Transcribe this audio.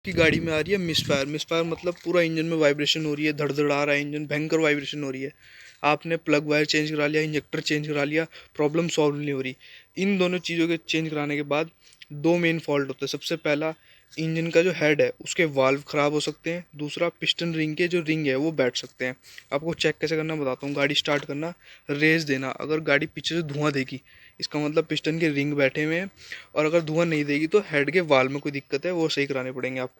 की गाड़ी में आ रही है मिसफायर। मिसफायर मतलब पूरा इंजन में वाइब्रेशन हो रही है, धड़धड़ा रहा है इंजन, भयंकर वाइब्रेशन हो रही है। आपने प्लग वायर चेंज करा लिया, इंजेक्टर चेंज करा लिया, प्रॉब्लम सॉल्व नहीं हो रही। इन दोनों चीज़ों के चेंज कराने के बाद दो मेन फॉल्ट होते हैं। सबसे पहला, इंजन का जो हेड है उसके वाल्व ख़राब हो सकते हैं। दूसरा, पिस्टन रिंग के जो रिंग है वो बैठ सकते हैं। आपको चेक कैसे करना बताता हूँ। गाड़ी स्टार्ट करना, रेस देना। अगर गाड़ी पीछे से धुआं देगी, इसका मतलब पिस्टन के रिंग बैठे हुए हैं। और अगर धुआं नहीं देगी तो हेड के वाल्व में कोई दिक्कत है, वो सही कराने पड़ेंगे आपको।